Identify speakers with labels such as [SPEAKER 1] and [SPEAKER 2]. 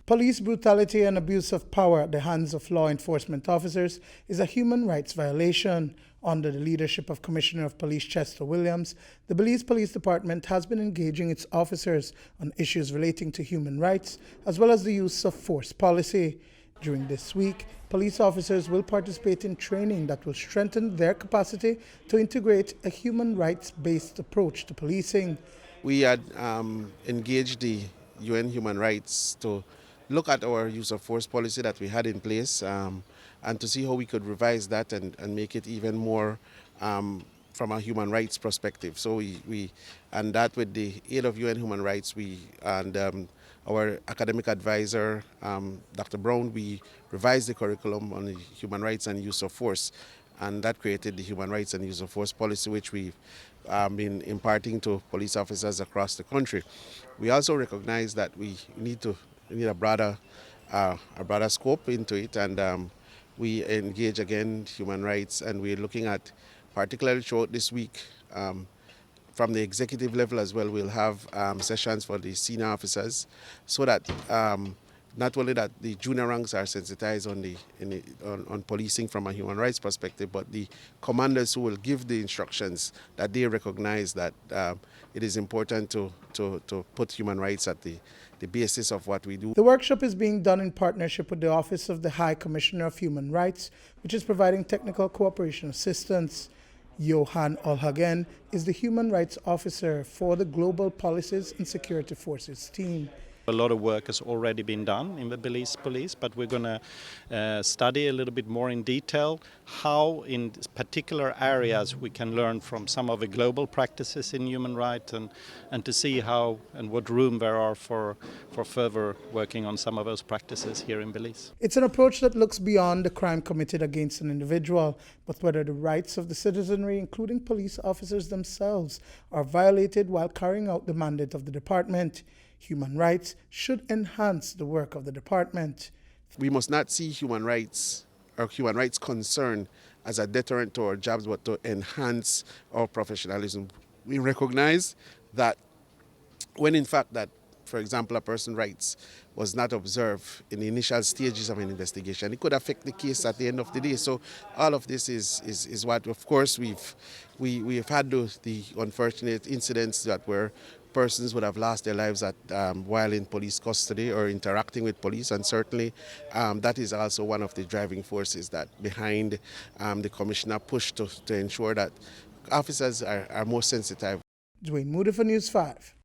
[SPEAKER 1] Police brutality and abuse of power at the hands of law enforcement officers is a human rights violation. Under the leadership of Commissioner of Police Chester Williams, the Belize Police Department has been engaging its officers on issues relating to human rights as well as the use of force policy. During this week, police officers will participate in training that will strengthen their capacity to integrate a human rights-based approach to policing.
[SPEAKER 2] We had engaged the UN Human Rights to look at our use of force policy that we had in place and to see how we could revise that and make it even more from a human rights perspective. So and that with the aid of UN Human Rights, our academic advisor, Dr. Brown, we revised the curriculum on the human rights and use of force, and that created the human rights and use of force policy, which we've been imparting to police officers across the country. We also recognize that we need a broader scope into it, and we engage again human rights, and we're looking at, particularly throughout this week, from the executive level as well, we'll have sessions for the senior officers so that not only that the junior ranks are sensitized on policing from a human rights perspective, but the commanders who will give the instructions, that they recognize that it is important to put human rights at the basis of what we do.
[SPEAKER 1] The workshop is being done in partnership with the Office of the High Commissioner of Human Rights, which is providing technical cooperation assistance. Johan Olhagen is the Human Rights Officer for the Global Policies and Security Forces team.
[SPEAKER 3] A lot of work has already been done in the Belize Police, but we're going to study a little bit more in detail how in particular areas we can learn from some of the global practices in human rights and to see how and what room there are for further working on some of those practices here in Belize.
[SPEAKER 1] It's an approach that looks beyond the crime committed against an individual, but whether the rights of the citizenry, including police officers themselves, are violated while carrying out the mandate of the department. Human rights should enhance the work of the department.
[SPEAKER 2] We must not see human rights or human rights concern as a deterrent to our jobs, but to enhance our professionalism. We recognize that when in fact that, for example, a person's rights was not observed in the initial stages of an investigation, it could affect the case at the end of the day. So all of this is what, of course, we've had the unfortunate incidents that where persons would have lost their lives while in police custody or interacting with police, and certainly that is also one of the driving forces that behind the Commissioner push to ensure that officers are more sensitive.
[SPEAKER 1] Duane, Moody for News 5.